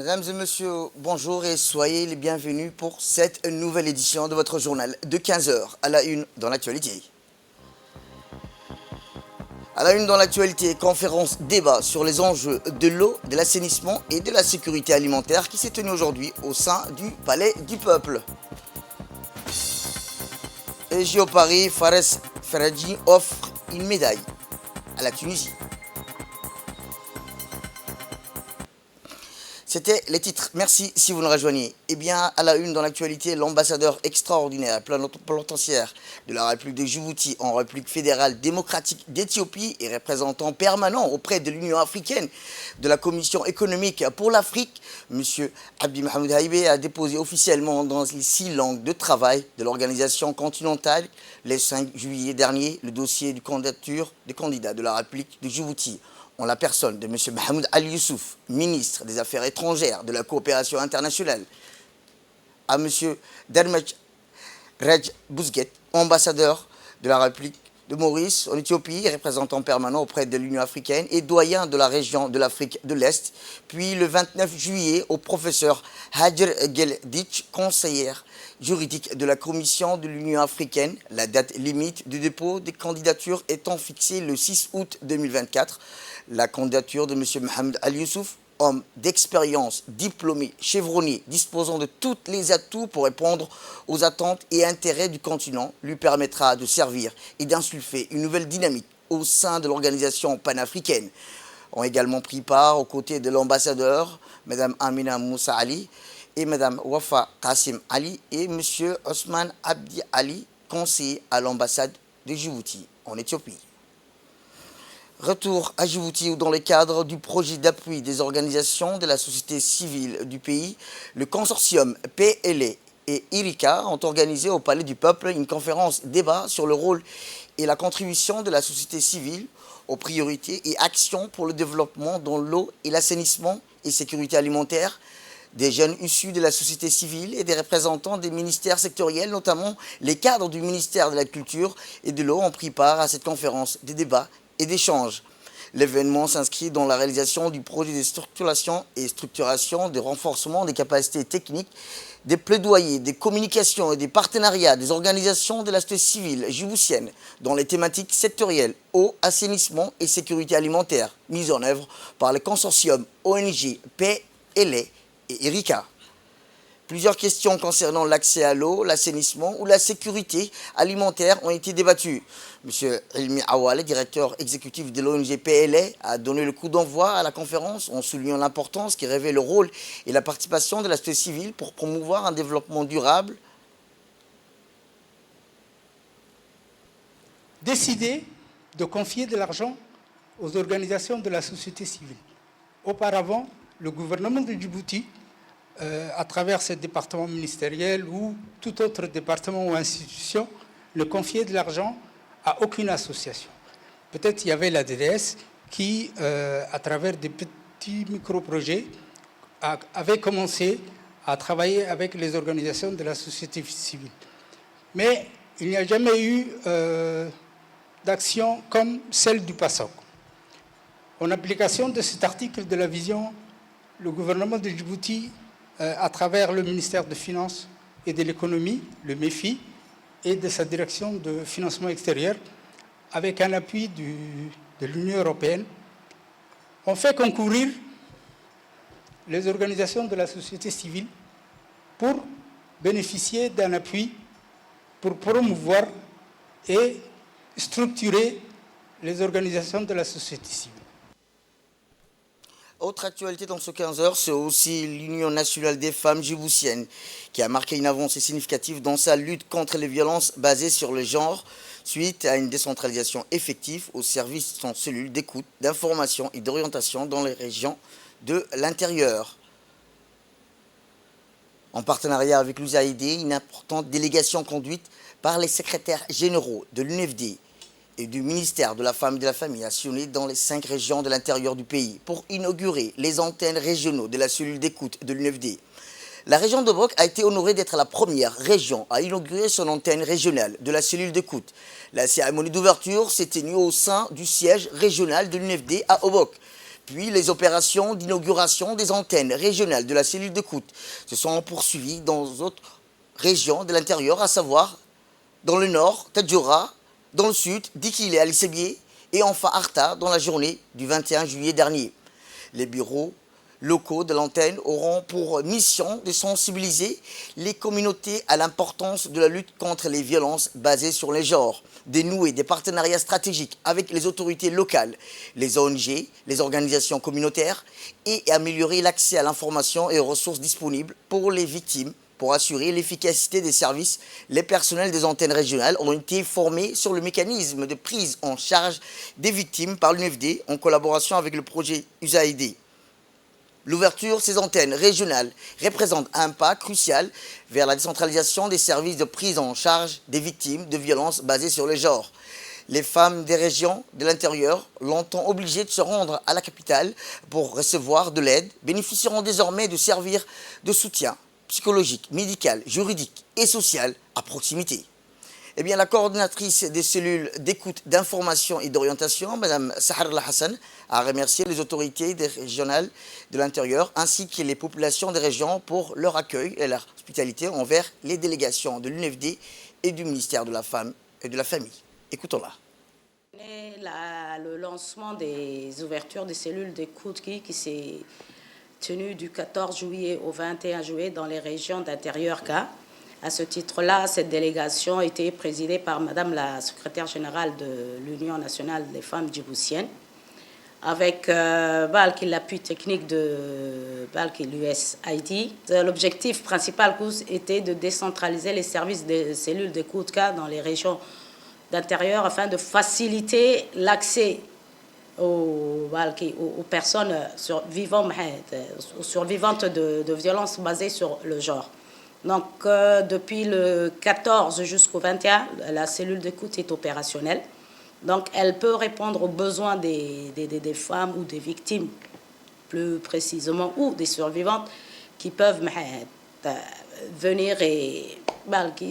Mesdames et messieurs, bonjour et soyez les bienvenus pour cette nouvelle édition de votre journal de 15 heures à la une dans l'actualité. À la une dans l'actualité, conférence débat sur les enjeux de l'eau, de l'assainissement et de la sécurité alimentaire qui s'est tenue aujourd'hui au sein du Palais du Peuple. Et JO Paris, Fares Ferraggi offre une médaille à la Tunisie. C'était les titres. Merci si vous nous rejoignez. Eh bien, à la une dans l'actualité, l'ambassadeur extraordinaire plénipotentiaire de la République de Djibouti en République fédérale démocratique d'Éthiopie et représentant permanent auprès de l'Union africaine de la Commission économique pour l'Afrique, M. Abdi Mohamed Haïbé a déposé officiellement dans les 6 langues de travail de l'organisation continentale le 5 juillet dernier le dossier de candidature des candidats de la République de Djibouti, en la personne de M. Mahmoud Ali Youssouf, ministre des Affaires étrangères, de la coopération internationale, à M. Dermech Rej Bouzguet, ambassadeur de la République de Maurice en Éthiopie, représentant permanent auprès de l'Union africaine et doyen de la région de l'Afrique de l'Est, puis le 29 juillet au professeur Hajer Geldich, conseillère juridique de la Commission de l'Union africaine, la date limite du dépôt des candidatures étant fixée le 6 août 2024. La candidature de M. Mohamed Ali Youssouf, homme d'expérience, diplômé, chevronné, disposant de tous les atouts pour répondre aux attentes et intérêts du continent, lui permettra de servir et d'insuffler une nouvelle dynamique au sein de l'organisation panafricaine. Ont également pris part aux côtés de l'ambassadeur, Mme Amina Moussa Ali et Mme Wafa Kassim Ali et M. Osman Abdi Ali, conseiller à l'ambassade de Djibouti en Éthiopie. Retour à Djibouti où dans le cadre du projet d'appui des organisations de la société civile du pays, le consortium PLA et IRICA ont organisé au Palais du Peuple une conférence débat sur le rôle et la contribution de la société civile aux priorités et actions pour le développement dans l'eau et l'assainissement et sécurité alimentaire. Des jeunes issus de la société civile et des représentants des ministères sectoriels, notamment les cadres du ministère de la Culture et de l'eau, ont pris part à cette conférence de débat et d'échanges. L'événement s'inscrit dans la réalisation du projet de structuration et structuration, de renforcement des capacités techniques, des plaidoyers, des communications et des partenariats des organisations de la société civile djiboutienne dans les thématiques sectorielles eau, assainissement et sécurité alimentaire, mises en œuvre par le consortium ONG PLA et IRICA. Plusieurs questions concernant l'accès à l'eau, l'assainissement ou la sécurité alimentaire ont été débattues. M. Elmi Awale, directeur exécutif de l'ONG PLA, a donné le coup d'envoi à la conférence en soulignant l'importance qui revêt le rôle et la participation de la société civile pour promouvoir un développement durable. Décider de confier de l'argent aux organisations de la société civile. Auparavant, le gouvernement de Djibouti, à travers ce département ministériel ou tout autre département ou institution, ne confiait de l'argent à aucune association. Peut-être il y avait la DDS qui, à travers des petits micro-projets, avait commencé à travailler avec les organisations de la société civile. Mais il n'y a jamais eu d'action comme celle du PASOK. En application de cet article de la vision, le gouvernement de Djibouti, à travers le ministère des Finances et de l'Économie, le MEFI, et de sa direction de financement extérieur, avec un appui de l'Union européenne, ont fait concourir les organisations de la société civile pour bénéficier d'un appui pour promouvoir et structurer les organisations de la société civile. Autre actualité dans ce 15 heures, c'est aussi l'Union nationale des femmes djiboutiennes qui a marqué une avancée significative dans sa lutte contre les violences basées sur le genre suite à une décentralisation effective au service de son cellule d'écoute, d'information et d'orientation dans les régions de l'intérieur. En partenariat avec l'USAID, une importante délégation conduite par les secrétaires généraux de l'UNFD et du ministère de la Femme et de la Famille a sillonné dans les 5 régions de l'intérieur du pays pour inaugurer les antennes régionaux de la cellule d'écoute de l'UNFD. La région de Bok a été honorée d'être la première région à inaugurer son antenne régionale de la cellule d'écoute. La cérémonie d'ouverture s'est tenue au sein du siège régional de l'UNFD à Obok. Puis les opérations d'inauguration des antennes régionales de la cellule d'écoute se sont poursuivies dans d'autres régions de l'intérieur, à savoir dans le nord, Tadjoura, dans le sud, Dikile et Alisebié, et enfin Arta dans la journée du 21 juillet dernier. Les bureaux locaux de l'antenne auront pour mission de sensibiliser les communautés à l'importance de la lutte contre les violences basées sur les genres, dénouer des partenariats stratégiques avec les autorités locales, les ONG, les organisations communautaires et améliorer l'accès à l'information et aux ressources disponibles pour les victimes. Pour assurer l'efficacité des services, les personnels des antennes régionales ont été formés sur le mécanisme de prise en charge des victimes par l'UNFD en collaboration avec le projet USAID. L'ouverture de ces antennes régionales représente un pas crucial vers la décentralisation des services de prise en charge des victimes de violences basées sur le genre. Les femmes des régions de l'intérieur, longtemps obligées de se rendre à la capitale pour recevoir de l'aide, bénéficieront désormais de servir de soutien psychologique, médical, juridique et social à proximité. Eh bien, la coordinatrice des cellules d'écoute, d'information et d'orientation, Mme Sahar Hassan, a remercié les autorités régionales de l'intérieur ainsi que les populations des régions pour leur accueil et leur hospitalité envers les délégations de l'UNFD et du ministère de la Femme et de la Famille. Écoutons-la. Le lancement des ouvertures des cellules d'écoute qui s'est tenu du 14 juillet au 21 juillet dans les régions d'intérieur K. À ce titre-là, cette délégation a été présidée par Madame la secrétaire générale de l'Union nationale des femmes djiboutiennes, avec l'appui technique de l'USAID. L'objectif principal était de décentraliser les services des cellules d'écoute dans les régions d'intérieur afin de faciliter l'accès aux personnes survivantes de violences basées sur le genre. Donc, depuis le 14 jusqu'au 21, la cellule d'écoute est opérationnelle. Donc, elle peut répondre aux besoins des femmes ou des victimes, plus précisément, ou des survivantes qui peuvent venir et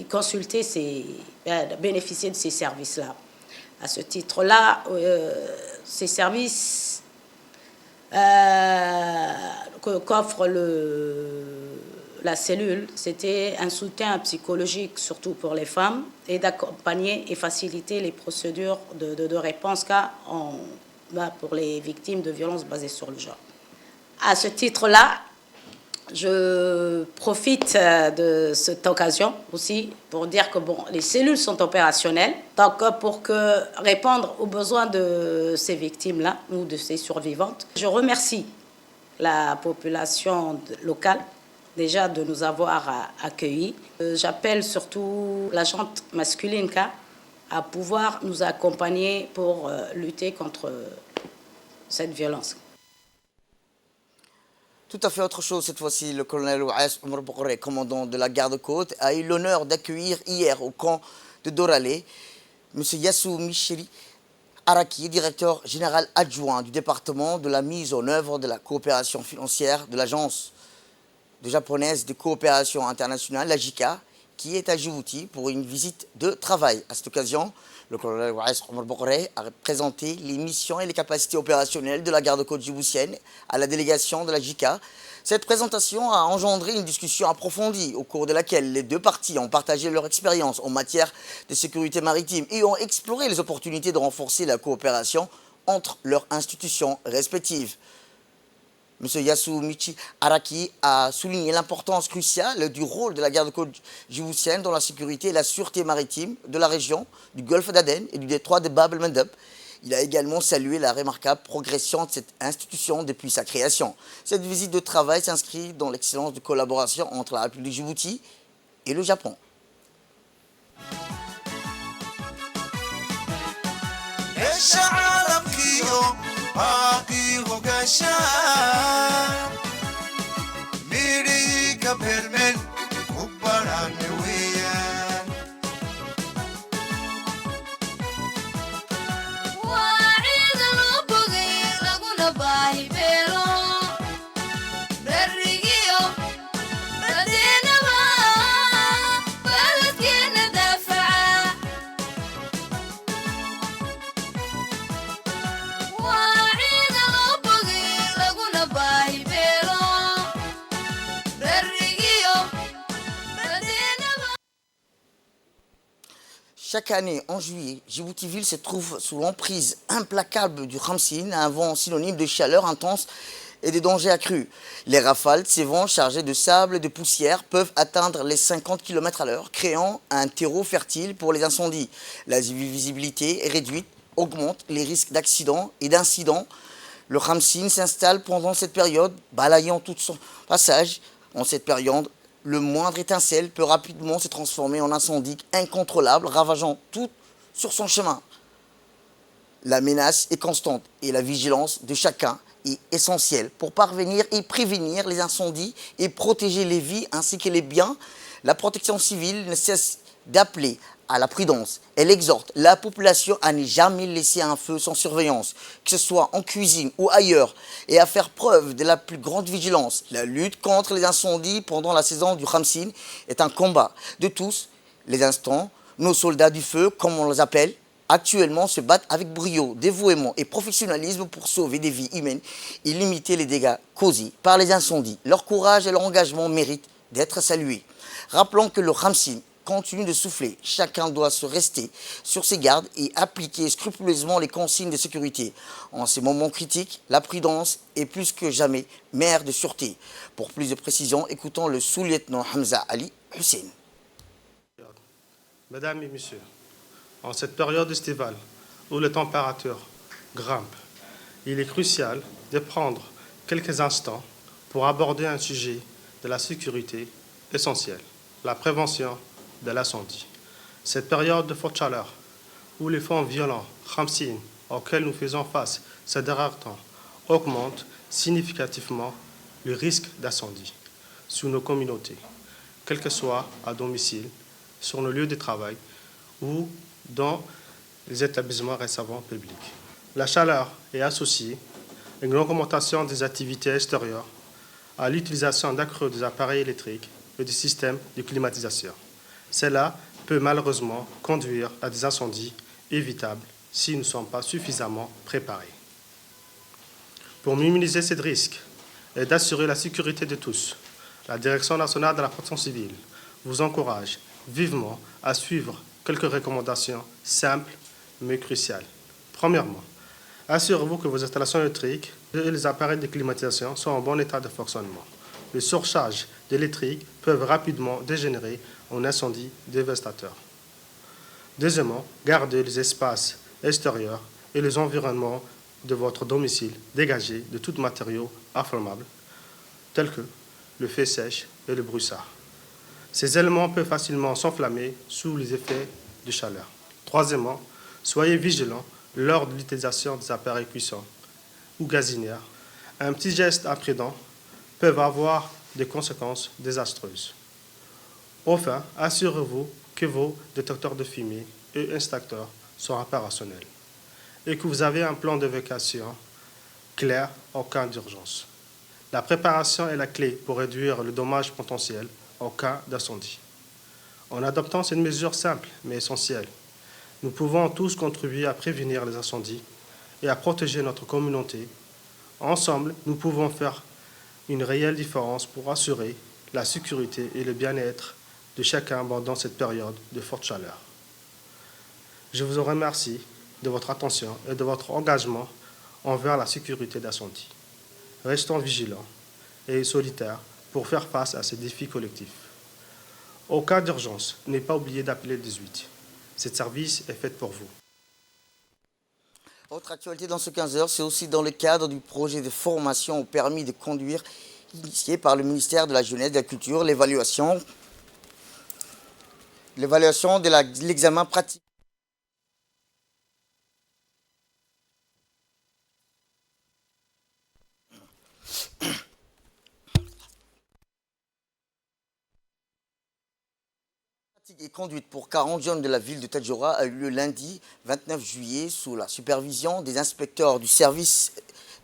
consulter, bénéficier de ces services-là. À ce titre-là, ces services qu'offre la cellule, c'était un soutien psychologique, surtout pour les femmes, et d'accompagner et faciliter les procédures de réponse pour les victimes de violences basées sur le genre. À ce titre-là, je profite de cette occasion aussi pour dire que les cellules sont opérationnelles. Donc, pour répondre aux besoins de ces victimes-là ou de ces survivantes, je remercie la population locale déjà de nous avoir accueillis. J'appelle surtout la gente masculine à pouvoir nous accompagner pour lutter contre cette violence. Tout à fait autre chose cette fois-ci. Le colonel Ouass Omar Bourré, commandant de la garde-côte, a eu l'honneur d'accueillir hier au camp de Doralé M. Yassou Michiri Araki, directeur général adjoint du département de la mise en œuvre de la coopération financière de l'agence japonaise de coopération internationale, la JICA, qui est à Djibouti pour une visite de travail. À cette occasion, le colonel Ouass Omar Bourré a présenté les missions et les capacités opérationnelles de la garde-côte djiboutienne à la délégation de la JICA. Cette présentation a engendré une discussion approfondie au cours de laquelle les deux parties ont partagé leur expérience en matière de sécurité maritime et ont exploré les opportunités de renforcer la coopération entre leurs institutions respectives. M. Yassou Michi Araki a souligné l'importance cruciale du rôle de la garde-côte djiboutienne dans la sécurité et la sûreté maritime de la région du golfe d'Aden et du détroit de Bab el-Mandeb. Il a également salué la remarquable progression de cette institution depuis sa création. Cette visite de travail s'inscrit dans l'excellence de collaboration entre la République de Djibouti et le Japon. Chaque année, en juillet, Djibouti-Ville se trouve sous l'emprise implacable du Khamsin, un vent synonyme de chaleur intense et de dangers accrus. Les rafales de ces vents chargés de sable et de poussière peuvent atteindre les 50 km/h, créant un terreau fertile pour les incendies. La visibilité est réduite, augmente les risques d'accidents et d'incidents. Le Khamsin s'installe pendant cette période, balayant tout son passage. En cette période, le moindre étincelle peut rapidement se transformer en incendie incontrôlable, ravageant tout sur son chemin. La menace est constante et la vigilance de chacun est essentielle pour parvenir et prévenir les incendies et protéger les vies ainsi que les biens. La protection civile ne cesse d'appeler à la prudence. Elle exhorte la population à ne jamais laisser un feu sans surveillance, que ce soit en cuisine ou ailleurs, et à faire preuve de la plus grande vigilance. La lutte contre les incendies pendant la saison du Khamsin est un combat de tous les instants. Nos soldats du feu, comme on les appelle, actuellement se battent avec brio, dévouement et professionnalisme pour sauver des vies humaines et limiter les dégâts causés par les incendies. Leur courage et leur engagement méritent d'être salués. Rappelons que le Khamsin continue de souffler. Chacun doit se rester sur ses gardes et appliquer scrupuleusement les consignes de sécurité. En ces moments critiques, la prudence est plus que jamais mère de sûreté. Pour plus de précisions, écoutons le sous-lieutenant Hamza Ali Hussein. Mesdames et messieurs, en cette période estivale où les températures grimpent, il est crucial de prendre quelques instants pour aborder un sujet de la sécurité essentiel, la prévention de l'incendie. Cette période de forte chaleur, où les fonds violents, Khamsin, auxquels nous faisons face ces derniers temps, augmentent significativement le risque d'incendie sous nos communautés, quel que soit à domicile, sur nos lieux de travail ou dans les établissements recevant publics. La chaleur est associée à une augmentation des activités extérieures, à l'utilisation d'accrue des appareils électriques et des systèmes de climatisation. Cela peut malheureusement conduire à des incendies évitables si nous ne sommes pas suffisamment préparés. Pour minimiser ces risques et d'assurer la sécurité de tous, la Direction nationale de la protection civile vous encourage vivement à suivre quelques recommandations simples mais cruciales. Premièrement, assurez-vous que vos installations électriques et les appareils de climatisation sont en bon état de fonctionnement. Les surcharges d'électrique peuvent rapidement dégénérer en incendie dévastateur. Deuxièmement, gardez les espaces extérieurs et les environnements de votre domicile dégagés de tout matériau inflammable, tels que le feu sèche et le broussard. Ces éléments peuvent facilement s'enflammer sous les effets de chaleur. Troisièmement, soyez vigilants lors de l'utilisation des appareils cuissants ou gazinières. Un petit geste imprudent peut avoir des conséquences désastreuses. Enfin, assurez-vous que vos détecteurs de fumée et extincteurs sont opérationnels et que vous avez un plan d'évacuation clair en cas d'urgence. La préparation est la clé pour réduire le dommage potentiel en cas d'incendie. En adoptant cette mesure simple mais essentielle, nous pouvons tous contribuer à prévenir les incendies et à protéger notre communauté. Ensemble, nous pouvons faire une réelle différence pour assurer la sécurité et le bien-être de chacun pendant cette période de forte chaleur. Je vous remercie de votre attention et de votre engagement envers la sécurité d'incendie. Restons vigilants et solidaires pour faire face à ces défis collectifs. Au cas d'urgence, n'ayez pas oublié d'appeler le 18. Ce service est fait pour vous. Autre actualité dans ce 15h, c'est aussi dans le cadre du projet de formation au permis de conduire initié par le ministère de la Jeunesse et de la Culture, l'évaluation de l'examen pratique. Et conduite pour 40 jeunes de la ville de Tadjoura a eu lieu lundi 29 juillet sous la supervision des inspecteurs du service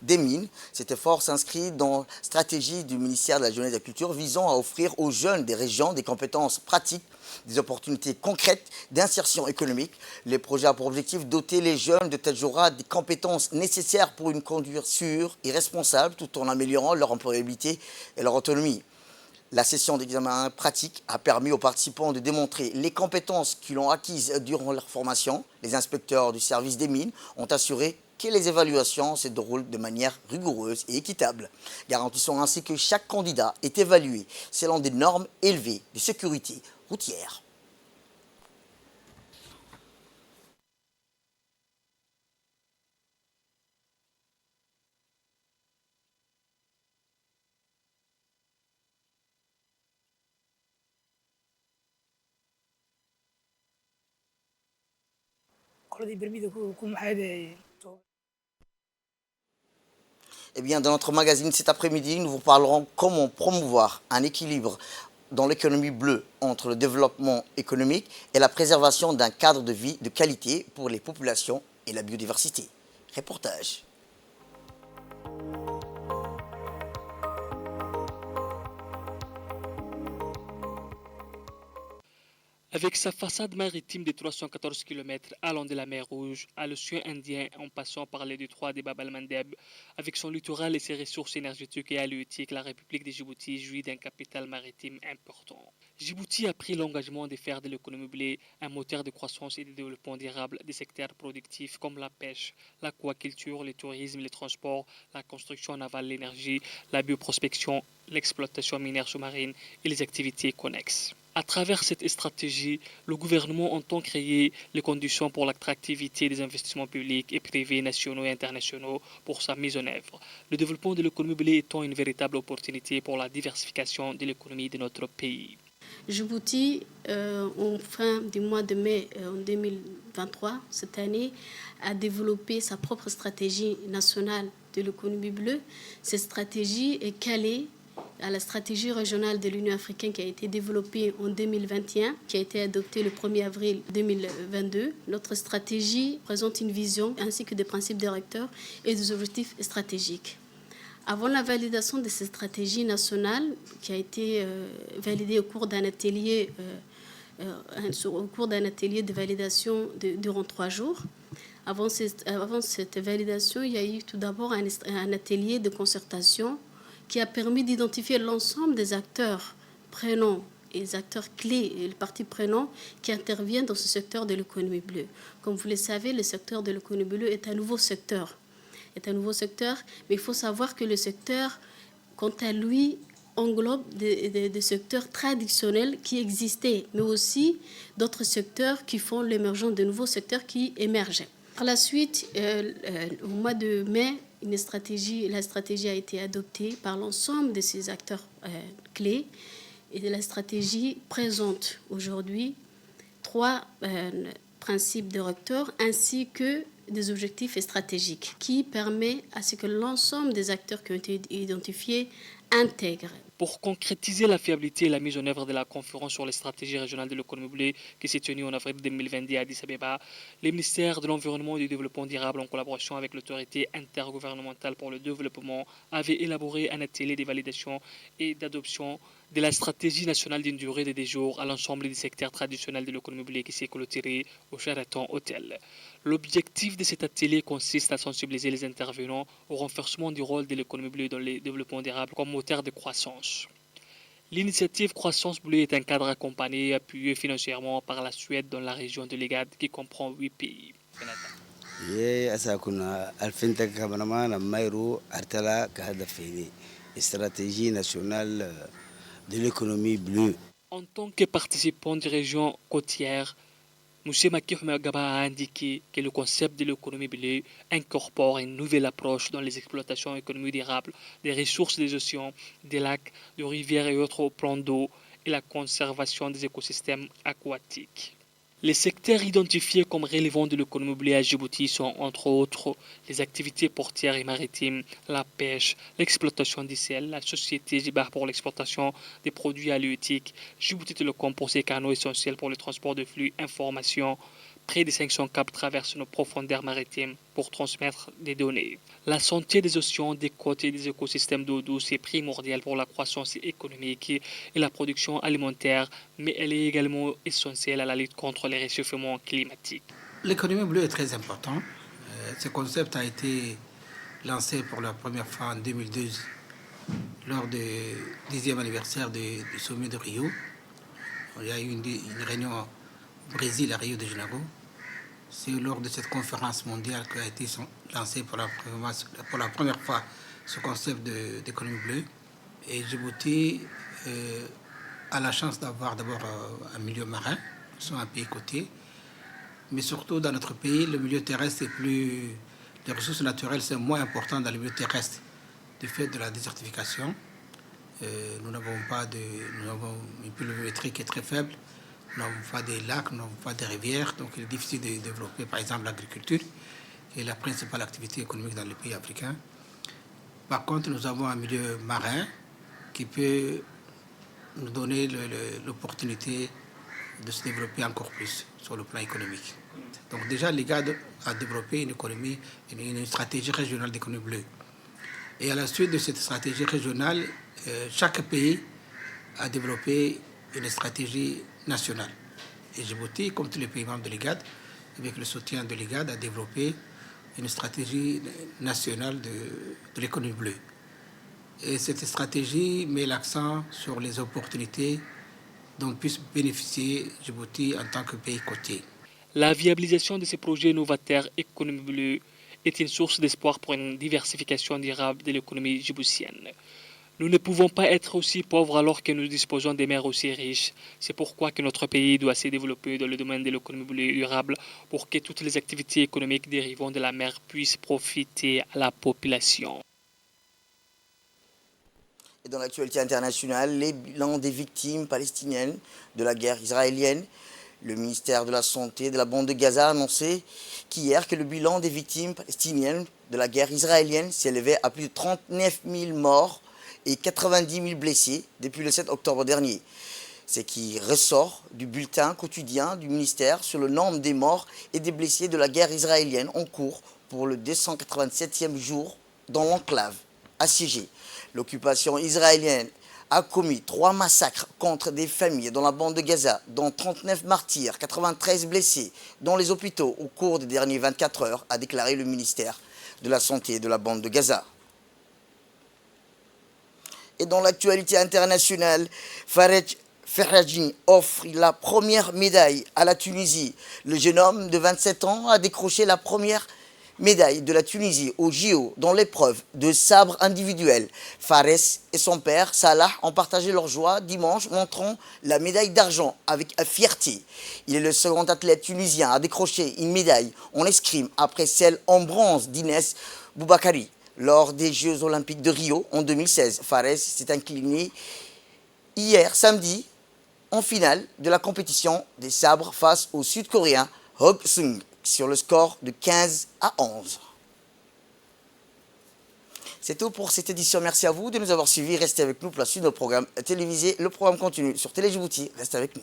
des mines. Cet effort s'inscrit dans la stratégie du ministère de la Jeunesse et de la Culture visant à offrir aux jeunes des régions des compétences pratiques, des opportunités concrètes d'insertion économique. Les projets ont pour objectif de doter les jeunes de Tadjoura des compétences nécessaires pour une conduite sûre et responsable tout en améliorant leur employabilité et leur autonomie. La session d'examen pratique a permis aux participants de démontrer les compétences qu'ils ont acquises durant leur formation. Les inspecteurs du service des mines ont assuré que les évaluations se déroulent de manière rigoureuse et équitable, garantissant ainsi que chaque candidat est évalué selon des normes élevées de sécurité routière. Eh bien, dans notre magazine cet après-midi, nous vous parlerons comment promouvoir un équilibre dans l'économie bleue entre le développement économique et la préservation d'un cadre de vie de qualité pour les populations et la biodiversité. Reportage. Avec sa façade maritime de 314 km allant de la mer Rouge à l'océan Indien en passant par les détroits des Bab el-Mandeb, avec son littoral et ses ressources énergétiques et halieutiques, la République de Djibouti jouit d'un capital maritime important. Djibouti a pris l'engagement de faire de l'économie bleue un moteur de croissance et de développement durable des secteurs productifs comme la pêche, l'aquaculture, le tourisme, les transports, la construction navale, l'énergie, la bioprospection, l'exploitation minière sous-marine et les activités connexes. À travers cette stratégie, le gouvernement entend créer les conditions pour l'attractivité des investissements publics et privés nationaux et internationaux pour sa mise en œuvre. Le développement de l'économie bleue étant une véritable opportunité pour la diversification de l'économie de notre pays. Djibouti, en fin du mois de mai en 2023, cette année, a développé sa propre stratégie nationale de l'économie bleue. Cette stratégie est calée à la stratégie régionale de l'Union africaine qui a été développée en 2021, qui a été adoptée le 1er avril 2022. Notre stratégie présente une vision ainsi que des principes directeurs et des objectifs stratégiques. Avant la validation de cette stratégie nationale, qui a été validée au cours d'un atelier, de validation durant 3 jours, avant cette validation, il y a eu tout d'abord un atelier de concertation qui a permis d'identifier l'ensemble des acteurs prenants et les acteurs clés et les parties prenantes qui interviennent dans ce secteur de l'économie bleue. Comme vous le savez, le secteur de l'économie bleue est un nouveau secteur. Mais il faut savoir que le secteur, quant à lui, englobe des secteurs traditionnels qui existaient, mais aussi d'autres secteurs qui font l'émergence de nouveaux secteurs qui émergeaient. Par la suite, au mois de mai, la stratégie a été adoptée par l'ensemble de ces acteurs clés. Et la stratégie présente aujourd'hui 3 principes directeurs ainsi que des objectifs stratégiques qui permettent à ce que l'ensemble des acteurs qui ont été identifiés intègrent. Pour concrétiser la fiabilité et la mise en œuvre de la conférence sur les stratégies régionales de l'économie bleue qui s'est tenue en avril 2022 à Addis Abeba, le ministère de l'Environnement et du Développement durable, en collaboration avec l'autorité intergouvernementale pour le développement, avait élaboré un atelier de validation et d'adoption de la stratégie nationale d'une durée de 10 jours à l'ensemble des secteurs traditionnels de l'économie bleue qui s'est clôturé au Sheraton Hotel. L'objectif de cet atelier consiste à sensibiliser les intervenants au renforcement du rôle de l'économie bleue dans le développement durable comme moteur de croissance. L'initiative Croissance Bleue est un cadre accompagné et appuyé financièrement par la Suède dans la région de l'EGAD qui comprend 8 pays. Stratégie nationale de l'économie bleue. En tant que participant des régions côtières, M. Maki Humagaba a indiqué que le concept de l'économie bleue incorpore une nouvelle approche dans les exploitations économiques durables des ressources des océans, des lacs, des rivières et autres plans d'eau et la conservation des écosystèmes aquatiques. Les secteurs identifiés comme relevant de l'économie bleue à Djibouti sont entre autres les activités portières et maritimes, la pêche, l'exploitation du sel, la société Jibar pour l'exportation des produits halieutiques, Djibouti Telecom pour ses canaux essentiels pour le transport de flux, information. Près de 500 câbles traversent nos profondeurs maritimes pour transmettre des données. La santé des océans, des côtes et des écosystèmes d'eau douce est primordiale pour la croissance économique et la production alimentaire, mais elle est également essentielle à la lutte contre les réchauffements climatiques. L'économie bleue est très important. Ce concept a été lancé pour la première fois en 2012 lors du 10e anniversaire du sommet de Rio. Il y a eu une réunion au Brésil, à Rio de Janeiro. C'est lors de cette conférence mondiale qu'a été lancé pour la première fois ce concept d'économie bleue. Et Djibouti a la chance d'avoir d'abord un milieu marin, nous sommes un pays côtier, mais surtout dans notre pays, le milieu terrestre est plus... Les ressources naturelles, c'est moins important dans le milieu terrestre du fait de la désertification. Nous n'avons une pluviométrie qui est très faible, nous n'avons pas des lacs, nous n'avons pas des rivières, donc il est difficile de développer par exemple l'agriculture, qui est la principale activité économique dans les pays africains. Par contre, nous avons un milieu marin qui peut nous donner l'opportunité de se développer encore plus sur le plan économique. Donc déjà, l'IGAD a développé une stratégie régionale d'économie bleue. Et à la suite de cette stratégie régionale, chaque pays a développé une stratégie nationale. Et Djibouti, comme tous les pays membres de l'IGAD, avec le soutien de l'IGAD, a développé une stratégie nationale de l'économie bleue. Et cette stratégie met l'accent sur les opportunités dont puisse bénéficier Djibouti en tant que pays côtier. La viabilisation de ces projets novateurs économie bleue est une source d'espoir pour une diversification durable de l'économie djiboutienne. Nous ne pouvons pas être aussi pauvres alors que nous disposons des mers aussi riches. C'est pourquoi que notre pays doit se développer dans le domaine de l'économie bleue durable pour que toutes les activités économiques dérivant de la mer puissent profiter à la population. Et dans l'actualité internationale, les bilans des victimes palestiniennes de la guerre israélienne. Le ministère de la Santé de la bande de Gaza a annoncé qu'hier que le bilan des victimes palestiniennes de la guerre israélienne s'élevait à plus de 39 000 morts et 90 000 blessés depuis le 7 octobre dernier. Ce qui ressort du bulletin quotidien du ministère sur le nombre des morts et des blessés de la guerre israélienne en cours pour le 287e jour dans l'enclave assiégée. L'occupation israélienne a commis 3 massacres contre des familles dans la bande de Gaza, dont 39 martyrs, 93 blessés dans les hôpitaux au cours des dernières 24 heures, a déclaré le ministère de la Santé de la bande de Gaza. Et dans l'actualité internationale, Farej Ferrajin offre la première médaille à la Tunisie. Le jeune homme de 27 ans a décroché la première médaille de la Tunisie au JO dans l'épreuve de sabre individuel. Fares et son père Salah ont partagé leur joie dimanche, montrant la médaille d'argent avec fierté. Il est le second athlète tunisien à décrocher une médaille en escrime après celle en bronze d'Inès Boubakari lors des Jeux Olympiques de Rio en 2016. Fares s'est incliné hier samedi en finale de la compétition des sabres face au Sud-Coréen Hog Sung sur le score de 15-11. C'est tout pour cette édition. Merci à vous de nous avoir suivis. Restez avec nous pour la suite de nos programmes télévisés. Le programme continue sur Télé Djibouti. Restez avec nous.